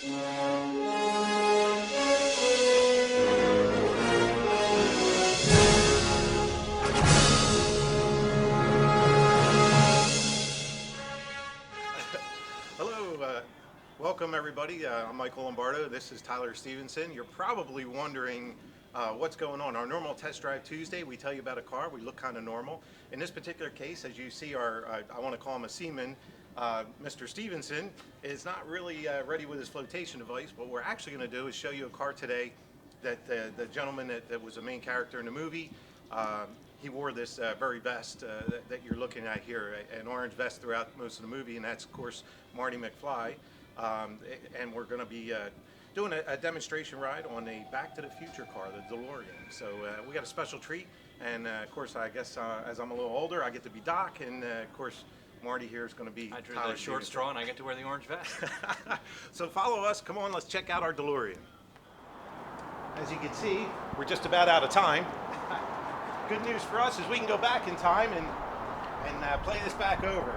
Welcome everybody, I'm Michael Lombardo, this is Tyler Stevenson. You're probably wondering what's going on. Our normal test drive Tuesday, we tell you about a car, we look kind of normal. In this particular case, as you see our, I want to call him a seaman, Mr. Stevenson is not really ready with his flotation device. What we're actually going to do is show you a car today that the gentleman that was the main character in the movie, he wore this very vest that you're looking at here, an orange vest throughout most of the movie, and that's of course Marty McFly. And we're going to be doing a demonstration ride on a Back to the Future car, the DeLorean. So we got a special treat, and of course I guess as I'm a little older I get to be Doc, and of course Marty here is going to be I drew the short straw and I get to wear the orange vest. So follow us, come on, let's check out our DeLorean. As you can see, we're just about out of time. Good news for us is we can go back in time and play this back over.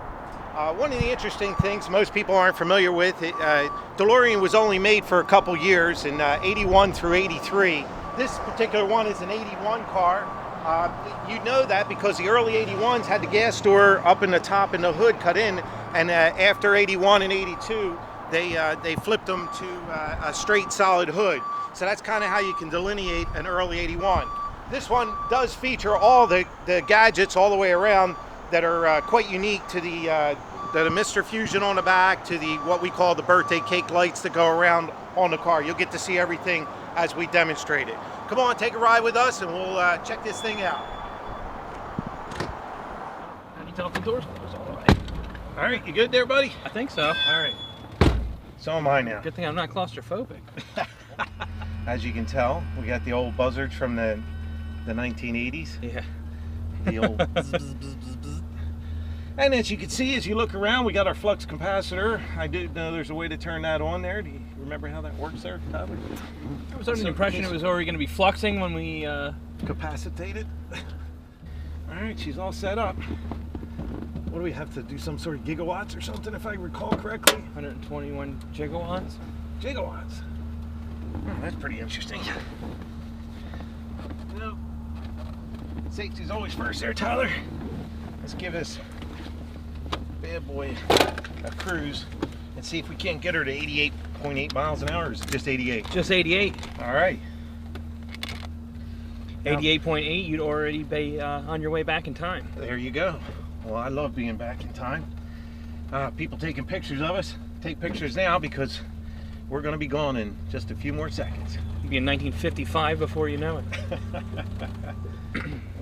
One of the interesting things most people aren't familiar with, DeLorean was only made for a couple years in 81 through 83. This particular one is an 81 car. You know that because the early 81s had the gas door up in the top and the hood cut in, and after 81 and 82 they flipped them to a straight solid hood. So that's kind of how you can delineate an early 81. This one does feature all the gadgets all the way around that are quite unique to the Mr. Fusion on the back, to the what we call the birthday cake lights that go around on the car. You'll get to see everything as we demonstrate it. Come on, take a ride with us and we'll check this thing out. How do you tell if the door's closed all the way? All right, you good there, buddy? I think so. All right. So am I now. Good thing I'm not claustrophobic. As you can tell, we got the old buzzards from the 1980s. Yeah. The old bzz, bzz, bzz, bzz. And as you can see, as you look around, we got our flux capacitor. I do know there's a way to turn that on there. Do you remember how that works there, Tyler? I was under the impression it was already going to be fluxing when we... Capacitated. All right, she's all set up. What do we have to do, some sort of gigawatts or something, if I recall correctly? 121 gigawatts. Gigawatts. Oh, that's pretty interesting. You know, safety's always first there, Tyler. Let's give this bad boy a cruise and see if we can't get her to 88.8 miles an hour, or is it just 88? Just 88. All right. 88.8, you'd already be on your way back in time. There you go. Well, I love being back in time. People taking pictures of us. Take pictures now because we're going to be gone in just a few more seconds. You'll be in 1955 before you know it.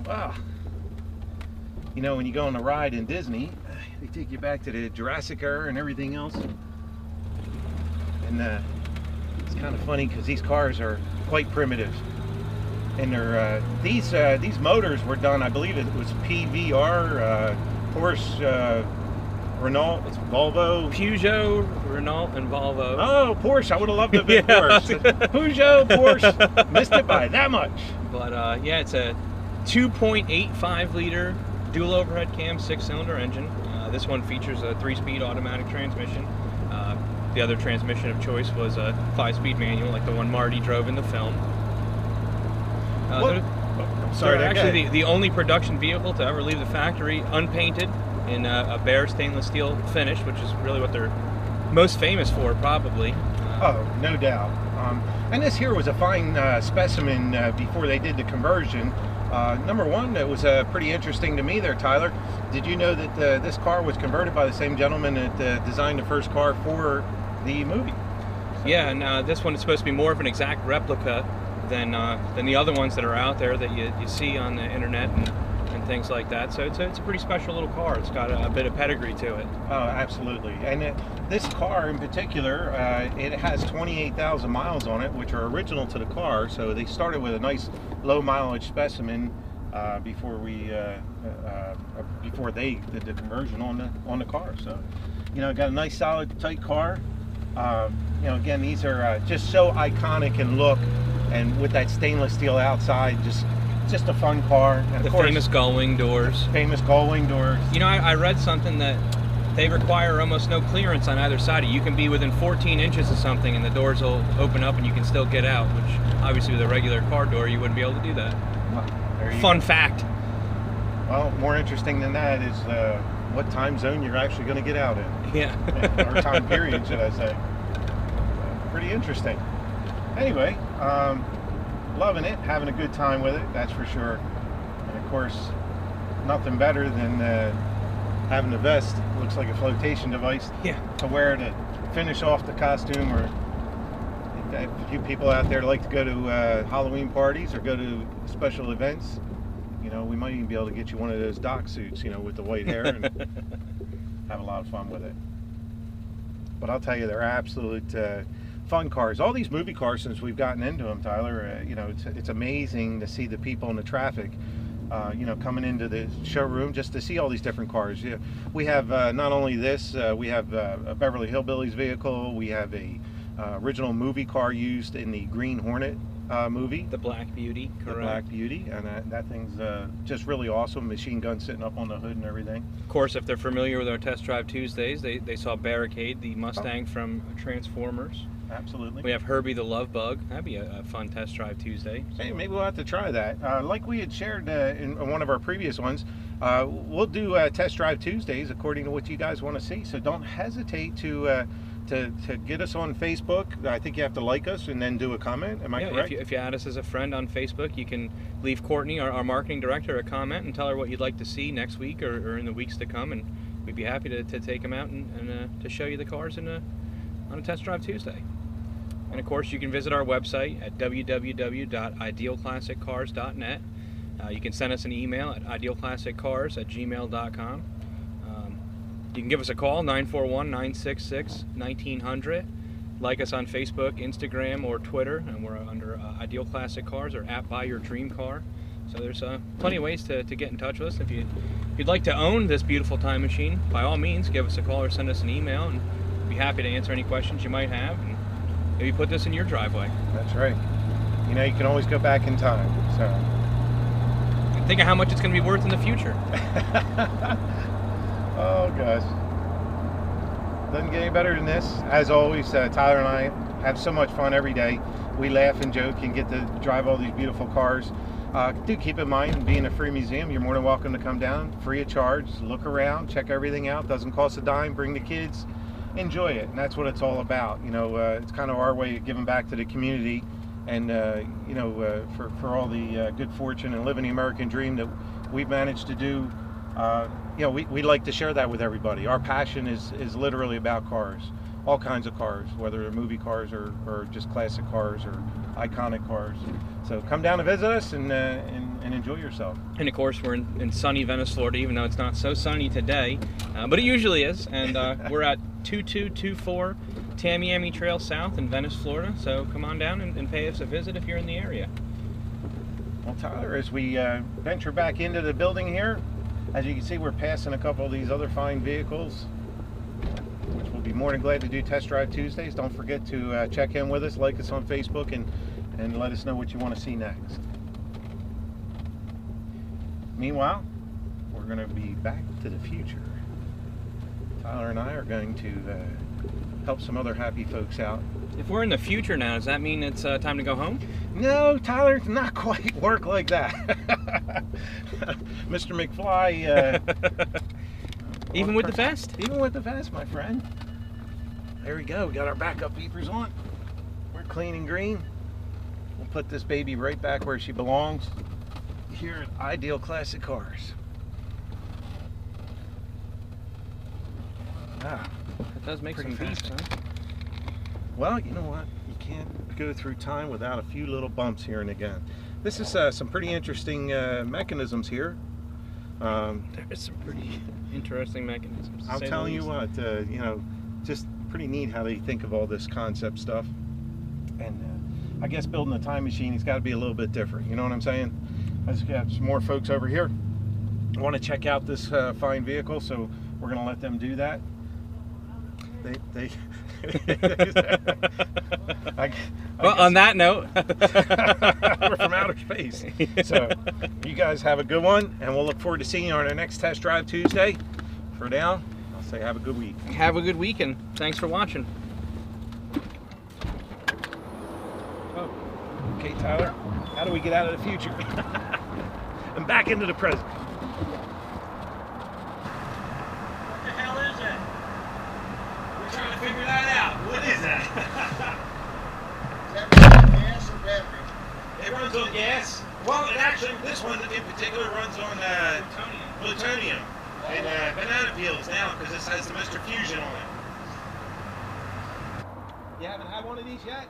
Wow. You know, when you go on a ride in Disney, they take you back to the Jurassic era and everything else. And it's kind of funny because these cars are quite primitive. And they're these motors were done, I believe it was PVR, Porsche, Renault, it's Volvo. Peugeot, Renault, and Volvo. Oh, Porsche, I would have loved it bit Porsche. Peugeot, Porsche, missed it by that much. But yeah, it's a 2.85 liter dual overhead cam 6-cylinder engine. This one features a 3-speed automatic transmission. The other transmission of choice was a 5-speed manual like the one Marty drove in the film. I'm sorry, they're actually the only production vehicle to ever leave the factory unpainted in a bare stainless steel finish, which is really what they're most famous for, probably. Oh, no doubt. And this here was a fine specimen before they did the conversion. Number one, it was pretty interesting to me there, Tyler. Did you know that this car was converted by the same gentleman that designed the first car for the movie? Yeah, and this one is supposed to be more of an exact replica than the other ones that are out there that you see on the internet and things like that. So it's a pretty special little car. It's got a bit of pedigree to it. Oh, absolutely. And this car in particular, it has 28,000 miles on it, which are original to the car. So they started with a nice low mileage specimen before they did the conversion on the car. So, you know, got a nice solid tight car. You know, again, these are just so iconic in look, and with that stainless steel outside, just a fun car. And the famous gull wing doors. Famous gull wing doors. You know, I read something that they require almost no clearance on either side of you. You can be within 14 inches of something and the doors will open up and you can still get out, which obviously with a regular car door you wouldn't be able to do that. Well, Fun fact. Well, more interesting than that is what time zone you're actually going to get out in. Yeah. Or time period, should I say. Pretty interesting. Anyway, loving it, having a good time with it, that's for sure. And of course, nothing better than having a vest, looks like a flotation device, to wear to finish off the costume. Or if you people out there like to go to Halloween parties or go to special events, you know, we might even be able to get you one of those doc suits, you know, with the white hair, and have a lot of fun with it. But I'll tell you, they're absolute fun cars. All these movie cars, since we've gotten into them, Tyler, you know, it's amazing to see the people in the traffic, you know, coming into the showroom just to see all these different cars. Yeah, we have not only this, we have a Beverly Hillbillies vehicle. We have a original movie car used in the Green Hornet movie. The Black Beauty, correct. The Black Beauty, and that thing's just really awesome. Machine gun sitting up on the hood and everything. Of course, if they're familiar with our Test Drive Tuesdays, they saw Barricade, the Mustang from Transformers. Absolutely. We have Herbie the Love Bug. That'd be a fun Test Drive Tuesday. Hey, maybe we'll have to try that. Like we had shared in one of our previous ones, we'll do Test Drive Tuesdays according to what you guys want to see. So don't hesitate to get us on Facebook. I think you have to like us and then do a comment. Am I correct? If you add us as a friend on Facebook, you can leave Courtney, our marketing director, a comment and tell her what you'd like to see next week or in the weeks to come, and we'd be happy to take them out and to show you the cars on a Test Drive Tuesday. And of course, you can visit our website at www.idealclassiccars.net. You can send us an email at idealclassiccars@gmail.com. You can give us a call, 941-966-1900. Like us on Facebook, Instagram, or Twitter, and we're under Ideal Classic Cars or at Buy Your Dream Car. So there's plenty of ways to get in touch with us. If you'd like to own this beautiful time machine, by all means, give us a call or send us an email, and we'd be happy to answer any questions you might have. And maybe put this in your driveway. That's right. You know, you can always go back in time. So think of how much it's going to be worth in the future. Oh gosh, doesn't get any better than this. As always, Tyler and I have so much fun every day. We laugh and joke and get to drive all these beautiful cars. Do keep in mind, being a free museum, you're more than welcome to come down, free of charge, look around, check everything out. Doesn't cost a dime. Bring the kids, enjoy it, and that's what it's all about. You know, it's kind of our way of giving back to the community, and you know, for all the good fortune and living the American dream that we've managed to do. You know, we like to share that with everybody. Our passion is literally about cars, all kinds of cars, whether they're movie cars or just classic cars or iconic cars. So come down and visit us and enjoy yourself. And of course, we're in sunny Venice, Florida, even though it's not so sunny today, but it usually is. And we're at 2224 Tamiami Trail South in Venice, Florida. So come on down and pay us a visit if you're in the area. Well, Tyler, as we venture back into the building here, as you can see, we're passing a couple of these other fine vehicles, which we'll be more than glad to do Test Drive Tuesdays. Don't forget to check in with us, like us on Facebook, and let us know what you want to see next. Meanwhile, we're going to be back to the future. Tyler and I are going to help some other happy folks out. If we're in the future now, does that mean it's time to go home? No, Tyler, not quite work like that. Mr. McFly. Even with the vest? Even with the vest, my friend. There we go. We got our backup beepers on. We're clean and green. We'll put this baby right back where she belongs. Here at Ideal Classic Cars. Ah, it does make some beeps, huh? Well, you know what? You can't go through time without a few little bumps here and again. This is some pretty interesting mechanisms here. There's some pretty interesting mechanisms. I'm telling you what, you know, just pretty neat how they think of all this concept stuff. And I guess building a time machine has got to be a little bit different. You know what I'm saying? I just got some more folks over here who want to check out this fine vehicle, so we're going to let them do that. They well, on that note, we're from outer space. So you guys have a good one, and we'll look forward to seeing you on our next Test Drive Tuesday. For now, I'll Say have a good week. Have a good weekend. Thanks for watching. Oh, okay, Tyler. How do we get out of the future and back into the present? What the hell is that? We're trying to figure that out. What is that? Gas or battery? It runs on gas. Well, it actually, this one in particular runs on plutonium and banana peels now because this has the Mr. Fusion on it. You haven't had one of these yet?